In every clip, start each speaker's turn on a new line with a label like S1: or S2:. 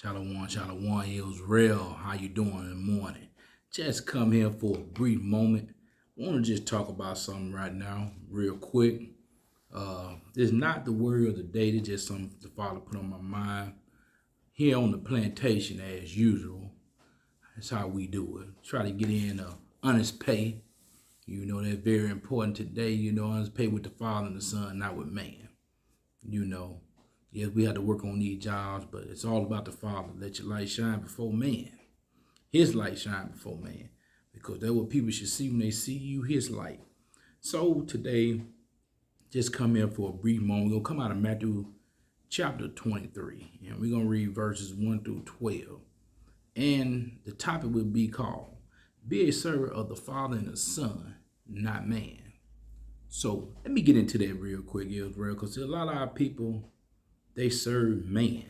S1: Shalom, shalom, it was real. How you doing in the morning? Just come here for a brief moment. Want to just talk about something right now, real quick. It's not the word of the day. It's just something the Father put on my mind. Here on the plantation, as usual, that's how we do it. Try to get in honest pay. You know, that's very important today. You know, honest pay with the Father and the Son, not with man. You know, yes, we have to work on these jobs, but it's all about the Father. Let your light shine before man. His light shine before man. Because that's what people should see when they see you, his light. So today, just come in for a brief moment. We're going to come out of Matthew chapter 23. And we're going to read verses 1 through 12. And the topic will be called, Be a servant of the Father and the Son, not man. So let me get into that real quick, Israel, because a lot of our people, they serve man.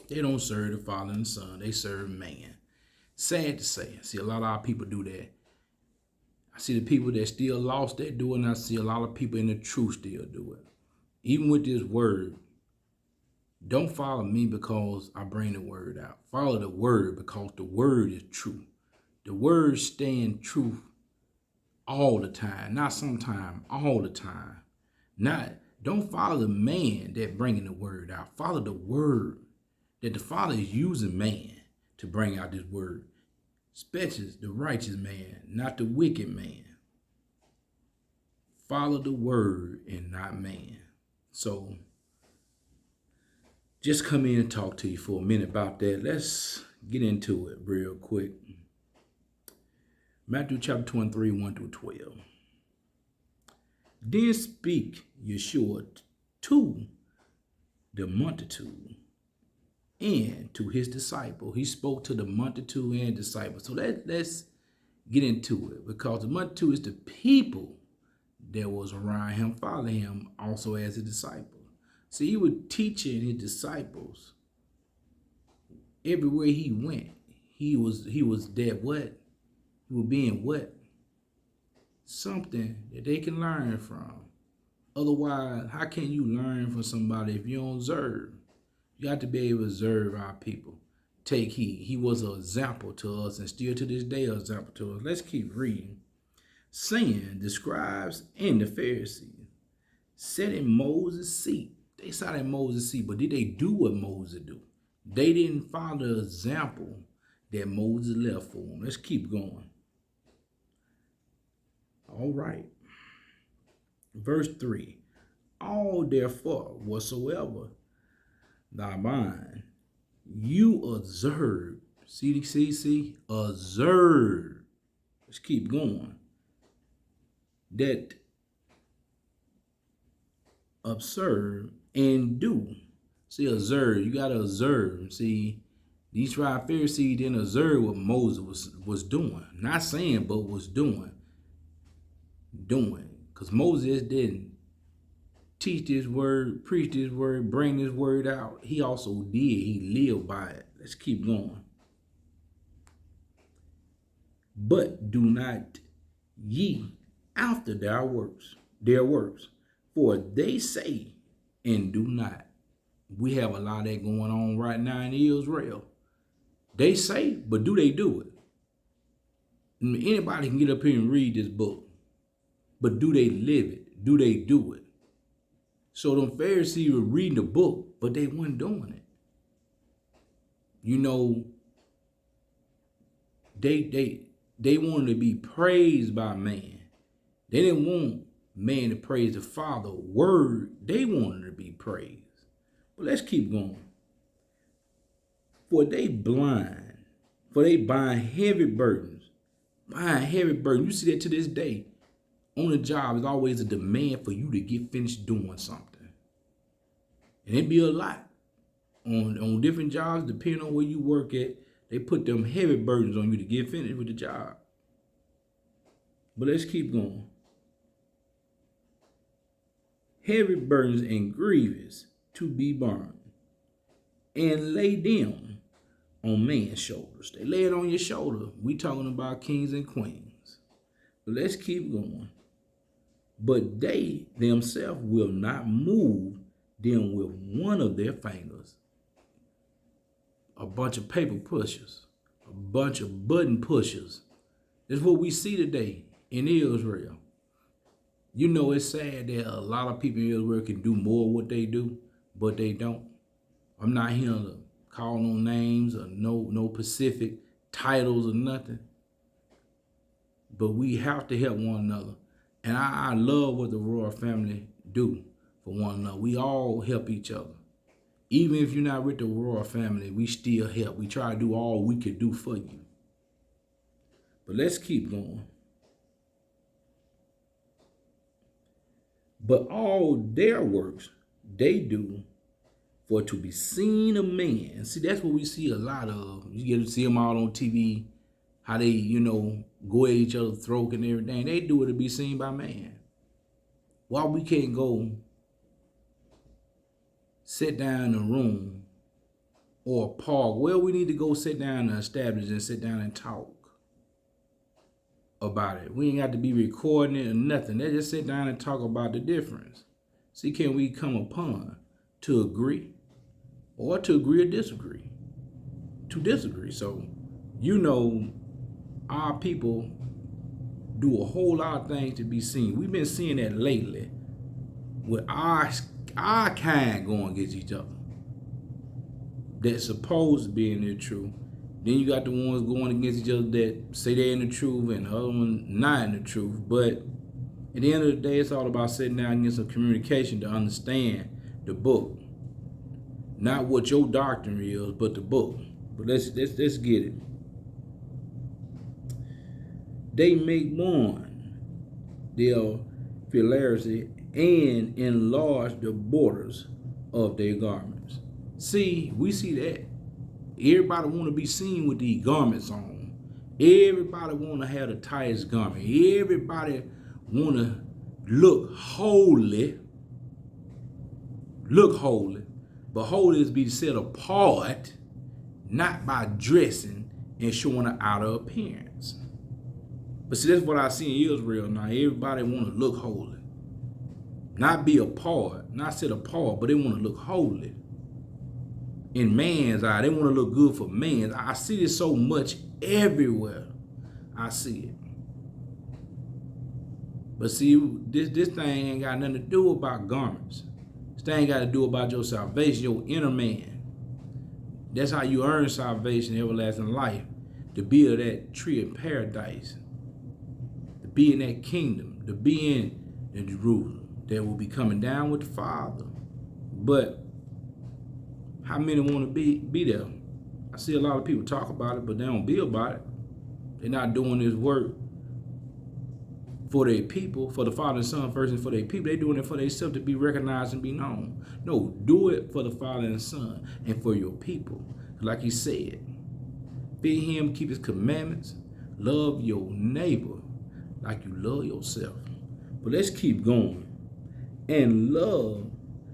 S1: They don't serve the Father and the Son. They serve man. Sad to say. I see a lot of our people do that. I see the people that still lost that do it, and I see a lot of people in the truth still do it. Even with this word, don't follow me because I bring the word out. Follow the word because the word is true. The word stand truth all the time, not sometime, all the time. Don't follow the man that bringing the word out. Follow the word that the Father is using man to bring out this word, especially the righteous man, not the wicked man. Follow the word and not man. So just come in and talk to you for a minute about that. Let's get into it real quick. Matthew chapter 23, 1 through 12. Then speak Yeshua to the multitude and to his disciple. He spoke to the multitude and disciples. So let's get into it, because the multitude is the people that was around him, following him also as a disciple. See, he was teaching his disciples everywhere he went. He was that what? He was being what? Something that they can learn from. Otherwise, how can you learn from somebody if you don't observe? You got to be able to observe our people. Take heed. He was an example to us, and still to this day an example to us. Let's keep reading. Saying, the scribes and the Pharisees sat in Moses' seat. They sat in Moses' seat, but did they do what Moses do? They didn't follow the example that Moses left for them. Let's keep going. All right. Verse 3. All therefore whatsoever thy mind, you observe. See, observe. Let's keep going. That observe and do. See, observe. You got to observe. See, these Pharisees didn't observe what Moses was doing. Not saying, but was doing. Because Moses didn't teach this word, preach this word, bring this word out. He also did. He lived by it. Let's keep going. But do not ye after their works, for they say and do not. We have a lot of that going on right now in Israel. They say, but do they do it? Anybody can get up here and read this book, but do they live it? Do they do it? So them Pharisees were reading the book, but they weren't doing it. You know, they wanted to be praised by man. They didn't want man to praise the Father. Word, they wanted to be praised. But let's keep going. For they bind heavy burdens. You see that to this day. On the job, there's always a demand for you to get finished doing something. And it be a lot. On different jobs, depending on where you work at, they put them heavy burdens on you to get finished with the job. But let's keep going. Heavy burdens and grievous to be borne, and lay them on man's shoulders. They lay it on your shoulder. We talking about kings and queens. But let's keep going. But they themselves will not move them with one of their fingers. a bunch of paper pushers, a bunch of button pushers. That's what we see today in Israel. You know, it's sad that a lot of people in Israel can do more what they do, but they don't. I'm not here to call no names or no specific titles or nothing. But we have to help one another. And I love what the royal family do for one another. We all help each other. Even if you're not with the royal family, we still help. We try to do all we can do for you. But let's keep going. But all their works they do for to be seen of man. See, that's what we see a lot of. You get to see them all on TV, how they, go at each other's throat and everything. They do it to be seen by man. Why we can't go sit down in a room or a park? Well, we need to go sit down and establish and sit down and talk about it. We ain't got to be recording it or nothing. They just sit down and talk about the difference. See, can we come upon to agree or to agree or disagree? To disagree. So, our people do a whole lot of things to be seen. We've been seeing that lately with our kind going against each other. That's supposed to be in the truth. Then you got the ones going against each other that say they're in the truth and the other one not in the truth. But at the end of the day, it's all about sitting down and getting some communication to understand the book. Not what your doctrine is, but the book. But let's get it. They make one their philarity and enlarge the borders of their garments. See, we see that. Everybody want to be seen with these garments on. Everybody want to have the tightest garment. Everybody want to look holy. Look holy. But holy is be set apart, not by dressing and showing an outer appearance. But see, that's what I see in Israel now. Everybody want to look holy. Not be apart, not set apart, but they want to look holy. In man's eye, they want to look good for man. I see this so much everywhere. I see it. But see, this thing ain't got nothing to do about garments. This thing ain't got to do about your salvation, your inner man. That's how you earn salvation, everlasting life. To be of that tree of paradise. To be in that kingdom. To be in Jerusalem. That will be coming down with the Father. But how many want to be there? I see a lot of people talk about it, but they don't be about it. They're not doing this work for their people, for the Father and Son first, and for their people. They're doing it for themselves to be recognized and be known. No, do it for the Father and Son and for your people. Like he said, fear him, keep his commandments, love your neighbor like you love yourself. But let's keep going. And love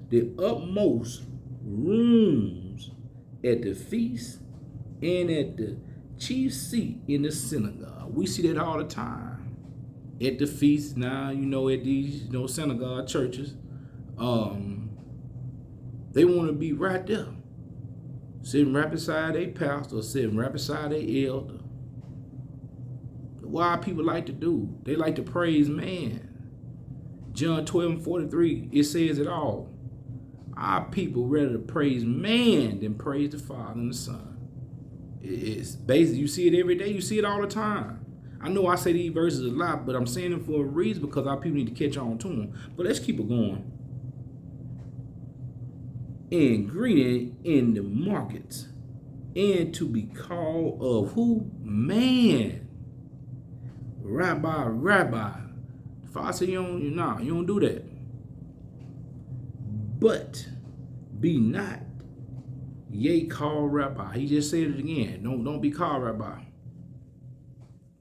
S1: the utmost rooms at the feast and at the chief seat in the synagogue. We see that all the time. At the feast now, at these, synagogue churches, they want to be right there. Sitting right beside their pastor, sitting right beside their elder. Why people like to do? They like to praise man. John 12:43, it says it all. Our people rather to praise man than praise the Father and the Son. It's basically, you see it every day. You see it all the time. I know I say these verses a lot, but I'm saying them for a reason because our people need to catch on to them. But let's keep it going. And greeting in the markets. And to be called of who? Man. Rabbi. The Father said, you don't do that. But be not yea called rabbi. He just said it again. Don't be called rabbi.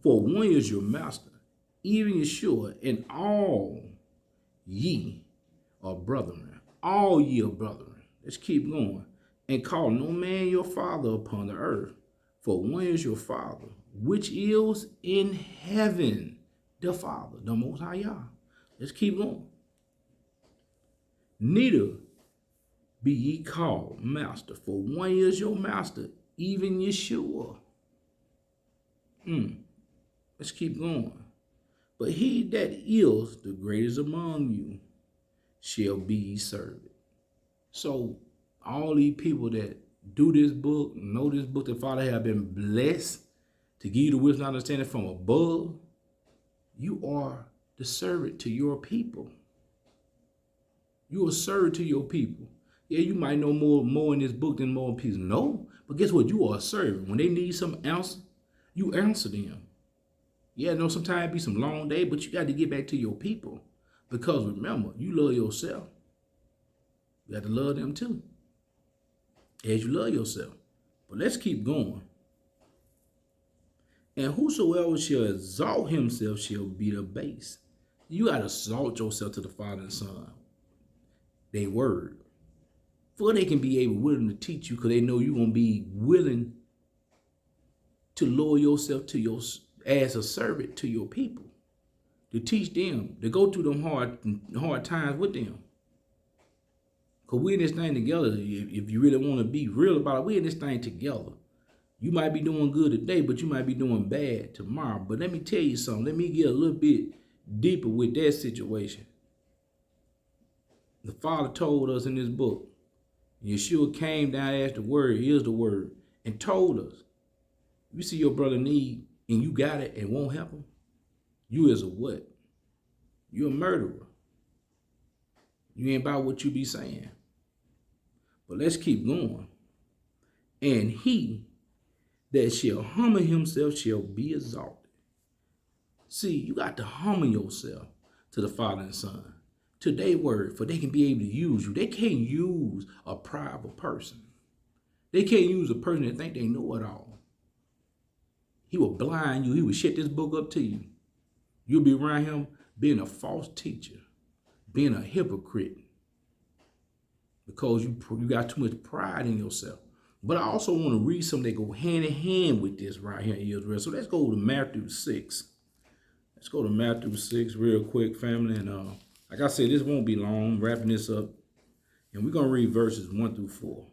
S1: For one is your master, even Yeshua, and all ye are brethren. All ye are brethren. Let's keep going. And call no man your father upon the earth. For one is your Father, which is in heaven. The Father, the Most High Yah. Let's keep going. Neither be ye called master, for one is your master, even Yeshua. Let's keep going. But he that is the greatest among you shall be ye servant. So all these people that do this book, know this book, the Father have been blessed to give you the wisdom and understanding from above. You are the servant to your people. You are a servant to your people. Yeah, you might know more in this book than more people know, but guess what? You are a servant. When they need some answer, you answer them. Yeah, I know sometimes it be some long day, but you got to get back to your people. Because remember, you love yourself. You got to love them too, as you love yourself. But let's keep going. And whosoever shall exalt himself shall be the base. You got to exalt yourself to the Father and Son. They word. For they can be willing to teach you, because they know you're going to be willing to lower yourself to as a servant to your people, to teach them, to go through them hard times with them. Because we're in this thing together. If you really want to be real about it, we're in this thing together. You might be doing good today, but you might be doing bad tomorrow. But let me tell you something. Let me get a little bit deeper with that situation. The Father told us in this book, Yeshua came down as the Word, is the Word, and told us, you see your brother need and you got it and won't help him, you is a what? You're a murderer. You ain't about what you be saying. But let's keep going. And he that shall humble himself shall be exalted. See, you got to humble yourself to the Father and Son, to their word, for they can be able to use you. They can't use a prideful person. They can't use a person that think they know it all. He will blind you. He will shut this book up to you. You'll be around him being a false teacher, being a hypocrite, because you got too much pride in yourself. But I also want to read something that go hand in hand with this right here in Israel. So let's go to Matthew 6. Let's go to Matthew 6 real quick, family. And like I said, this won't be long. I'm wrapping this up. And we're going to read verses 1 through 4.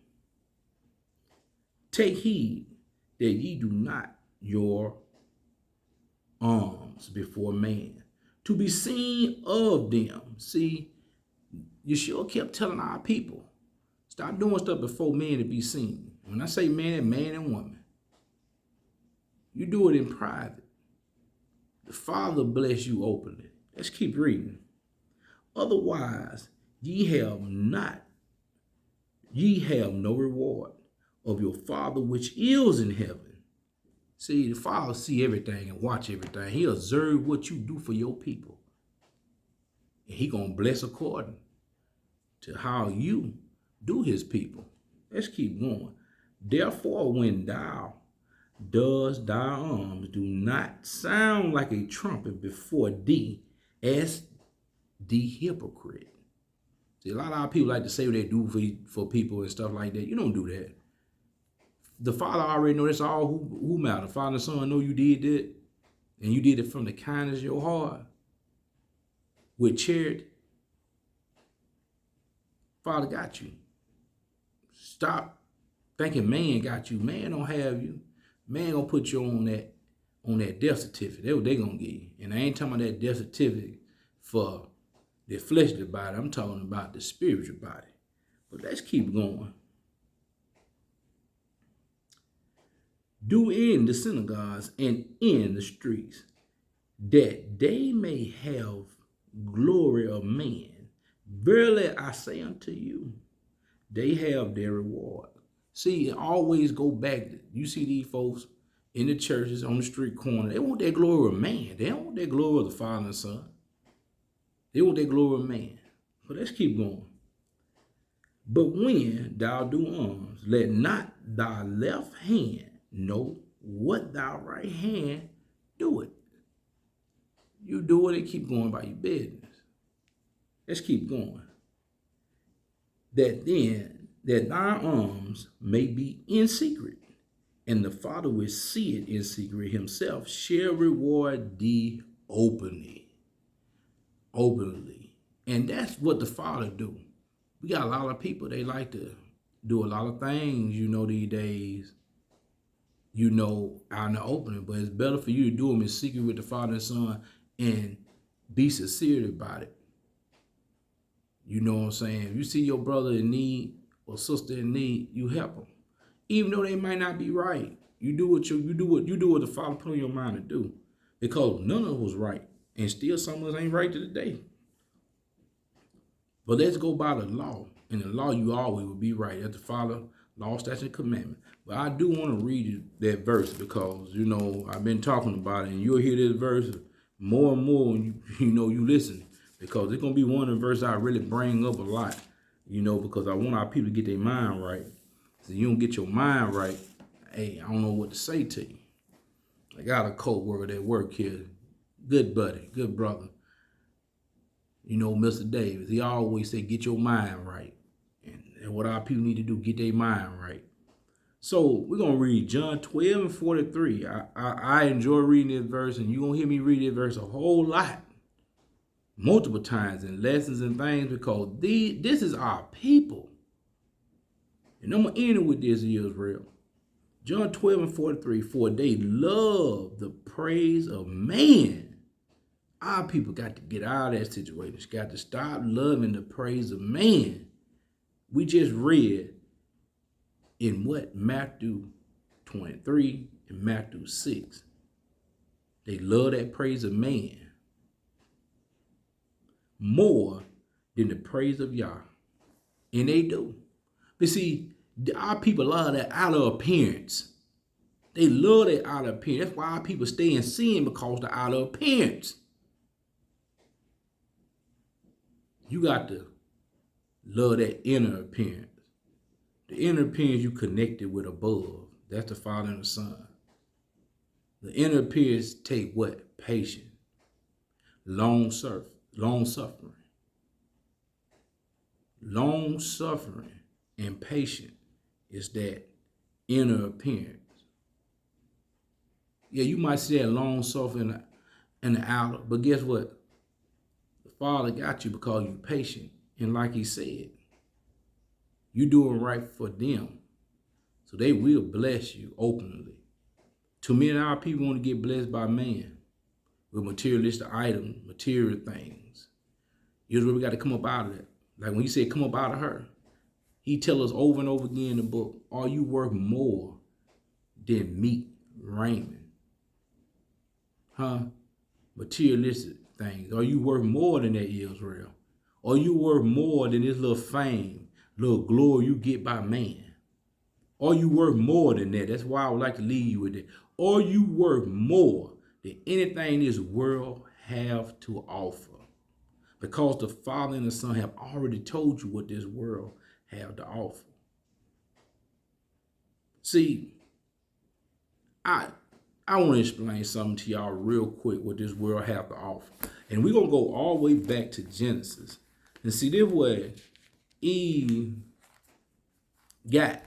S1: Take heed that ye do not your alms before man, to be seen of them. See, Yeshua kept telling our people, stop doing stuff before men to be seen. When I say man and woman, you do it in private. The Father bless you openly. Let's keep reading. Otherwise, ye have no reward of your Father which is in heaven. See, the Father see everything and watch everything. He observe what you do for your people. And he gonna bless according to how you do his people. Let's keep going. Therefore, when thou does thy alms, do not sound like a trumpet before thee as the hypocrite. See, a lot of our people like to say what they do for people and stuff like that. You don't do that. The Father already know that's all who matter. The Father and the Son know you did that, and you did it from the kindness of your heart with charity. Father got you. Stop thinking man got you. Man don't have you. Man gonna put you on that death certificate. That's what they gonna give you. And I ain't talking about that death certificate for the fleshly body. I'm talking about the spiritual body. But let's keep going. Do in the synagogues and in the streets, that they may have glory of man. Verily I say unto you, they have their reward. See, always go back. You see these folks in the churches, on the street corner, they want that glory of man. They don't want that glory of the Father and the Son. They want that glory of man. But let's keep going. But when thou do alms, let not thy left hand know what thy right hand doeth. You do it and keep going by your business. Let's keep going. That thy alms may be in secret, and the Father will see it in secret himself shall reward thee openly. And that's what the Father do. We got a lot of people, they like to do a lot of things, these days. out in the opening. But it's better for you to do them in secret with the Father and Son and be sincere about it. You know what I'm saying? If you see your brother in need or sister in need, you help them, even though they might not be right. You do what the Father put on your mind to do, because none of it was right, and still some of us ain't right to the day. But let's go by the law. In the law, you always will be right. That's the Father, law, statute, and commandment. But I do want to read that verse because, I've been talking about it, and you'll hear this verse more and more when you listen, because it's going to be one of the verses I really bring up a lot, because I want our people to get their mind right. So you don't get your mind right, hey, I don't know what to say to you. I got a co-worker that work here, good buddy, good brother. Mr. Davis, he always say, get your mind right. And what our people need to do, get their mind right. So we're going to read John 12:43. I enjoy reading this verse, and you're going to hear me read this verse a whole lot, multiple times in lessons and things, because this is our people. And I'm going to end it with this, Israel. John 12:43, for they love the praise of man. Our people got to get out of that situation. Got to stop loving the praise of man. We just read in Matthew 23 and Matthew 6. They love that praise of man more than the praise of Yah. And they do. But see, our people love that outer appearance. They love that outer appearance. That's why our people stay in sin, because the outer appearance. You got to love that inner appearance. The inner appearance you connected with above. That's the Father and the Son. The inner appearance take what? Patience. Long suffering. Long suffering and patience is that inner appearance. Yeah, you might see that long suffering in the outer, but guess what? The Father got you because you're patient. And like he said, you doing right for them, so they will bless you openly. Too many of our people want to get blessed by man with materialistic items, material things. Here's where we got to come up out of that. Like when he said, come up out of her, he tell us over and over again in the book, are you worth more than meat, raiment? Materialistic things. Are you worth more than that, Israel? Are you worth more than this little fame, little glory you get by man? Are you worth more than that? That's why I would like to leave you with that. Are you worth more than anything this world have to offer? Because the Father and the Son have already told you what this world have to offer. See, I want to explain something to y'all real quick what this world have to offer. And we're going to go all the way back to Genesis. And see, this way Eve got.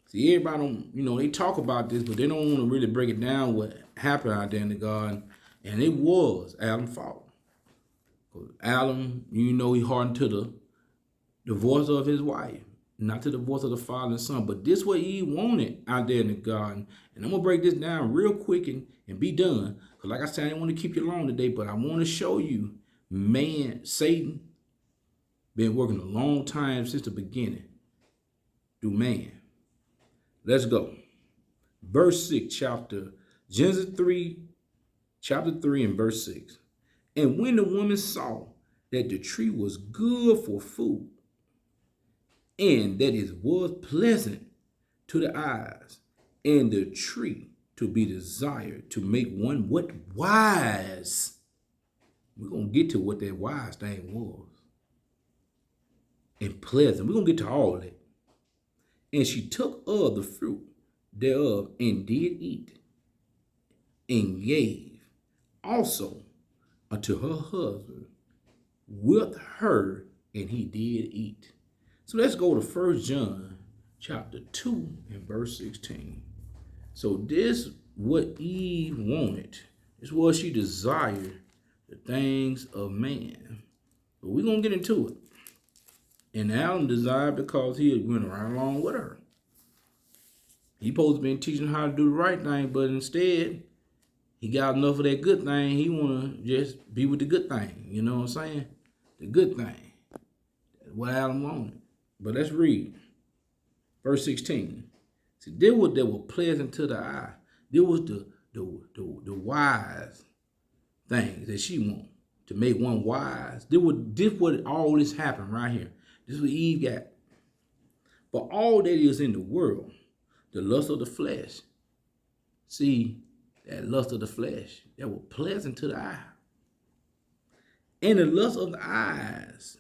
S1: See, everybody don't, they talk about this, but they don't want to really break it down what happened out there in the garden. And it was Adam's fault. Adam, he hardened to the voice of his wife, not to the voice of the Father and Son. But this what Eve wanted out there in the garden. And I'm going to break this down real quick and be done. Because like I said, I didn't want to keep you long today, but I want to show you, man, Satan, been working a long time since the beginning through man. Let's go. Verse 6, Genesis 3, chapter 3 and verse 6. And when the woman saw that the tree was good for food, and that it was pleasant to the eyes, and the tree to be desired to make one what? Wise. We're going to get to what that wise thing was. And pleasant. We're going to get to all that. And she took of the fruit thereof and did eat, and gave also unto her husband with her, and he did eat. So let's go to 1 John chapter 2 and verse 16. So this what Eve wanted. This what she desired, the things of man. But we're going to get into it. And Adam desired because he had went right along with her. He supposed to be teaching how to do the right thing, but instead, he got enough of that good thing. He want to just be with the good thing. You know what I'm saying? The good thing. That's what Adam wanted. But let's read. Verse 16. See, this was that was pleasant to the eye. This was the wise things that she wanted to make one wise. This what all this happened right here. This is what Eve got. But all that is in the world, the lust of the flesh. See, that lust of the flesh, that was pleasant to the eye. And the lust of the eyes.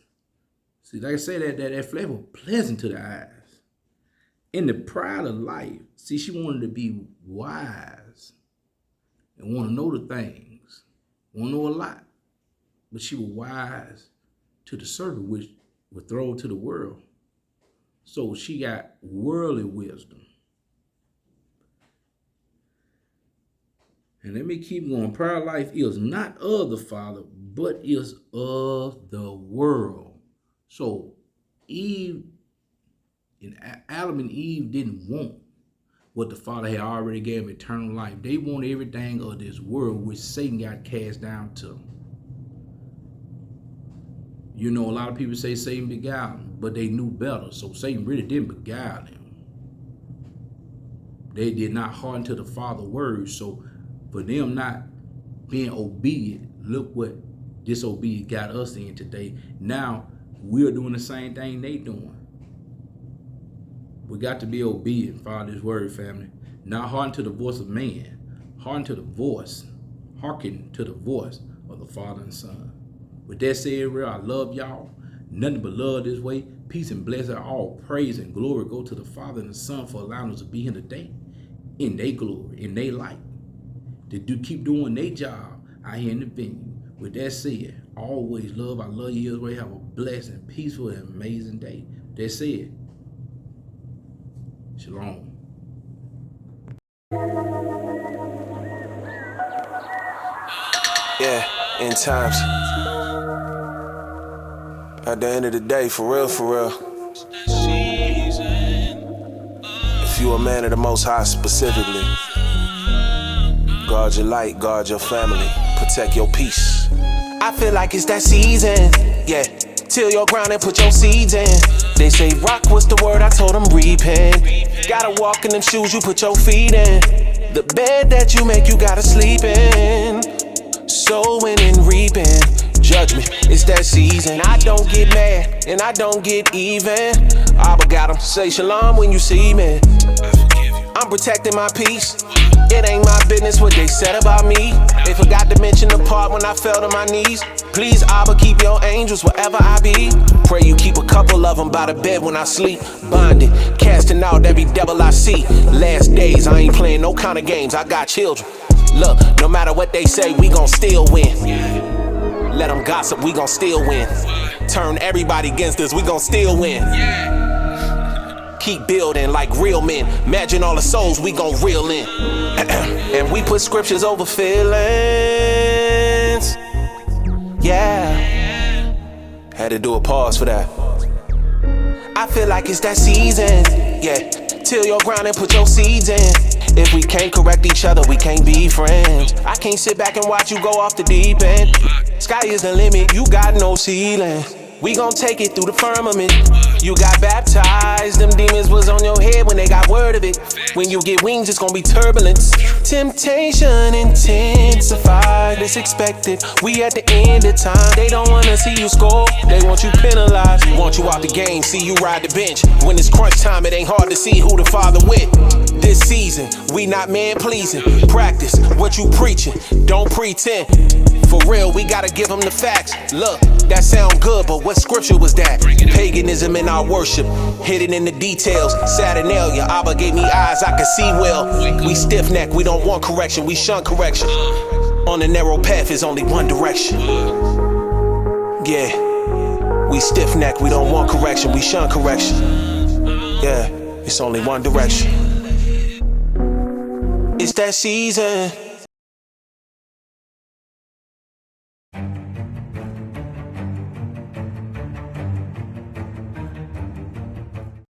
S1: See, like I said, that flesh was pleasant to the eyes. In the pride of life, see, she wanted to be wise and want to know the things, want to know a lot. But she was wise to the serpent, which would throw to the world. So she got worldly wisdom. And let me keep going. Pride of life is not of the Father, but is of the world. So Adam and Eve didn't want what the Father had already gave them, eternal life. They wanted everything of this world, which Satan got cast down to. You know, a lot of people say Satan beguiled them, but they knew better. So Satan really didn't beguile them. They did not hearken to the Father's words. So for them not being obedient, look what disobedience got us in today. Now we're doing the same thing they doing. We got to be obedient, follow this word, family. Not hearken to the voice of man. Hearken to the voice. Hearken to the voice of the Father and Son. With that said, real, I love y'all. Nothing but love this way. Peace and blessing. All praise and glory go to the Father and the Son for allowing us to be here today. In their glory, in their light. To keep doing their job out here in the venue. With that said, always love. I love you Israel. Have a blessed and peaceful and amazing day. With that said, shalom.
S2: Yeah, end times. At the end of the day, for real, if you a man of the Most High specifically, guard your light, guard your family, protect your peace. I feel like it's that season, yeah. Till your ground and put your seeds in. They say rock, what's the word? I told them repent. Gotta walk in them shoes you put your feet in. The bed that you make, you gotta sleep in. Sowing and reaping, judgment, it's that season. I don't get mad and I don't get even. Abba got 'em, say shalom when you see me. I'm protecting my peace. It ain't my business what they said about me. They forgot to mention the part when I fell to my knees. Please, Abba, keep your angels wherever I be. Pray you keep a couple of them by the bed when I sleep. Bonded, casting out every devil I see. Last days, I ain't playing no kind of games. I got children. Look, no matter what they say, we gon' still win. Let them gossip, we gon' still win. Turn everybody against us, we gon' still win. Keep building like real men. Imagine all the souls we gon' reel in. And we put scriptures over feelings. Yeah. Had to do a pause for that. I feel like it's that season. Yeah. Till your ground and put your seeds in. If we can't correct each other, we can't be friends. I can't sit back and watch you go off the deep end. Sky is the limit, you got no ceiling. We gon' take it through the firmament. You got baptized, them demons was on your head when they got word of it. When you get wings, it's gonna be turbulence. Temptation intensified, it's expected. We at the end of time, they don't wanna see you score. They want you penalized, want you out the game, see you ride the bench. When it's crunch time, it ain't hard to see who the father with. This season, we not man pleasing. Practice what you preaching, don't pretend. For real, we gotta give them the facts. Look, that sound good, but what scripture was that? Paganism in our worship, hidden in the details. Saturnalia, Abba gave me eyes I can see well. We stiff neck, we don't want correction, we shun correction. On the narrow path is only one direction. Yeah, we stiff neck, we don't want correction, we shun correction. Yeah, it's only one direction. It's that season.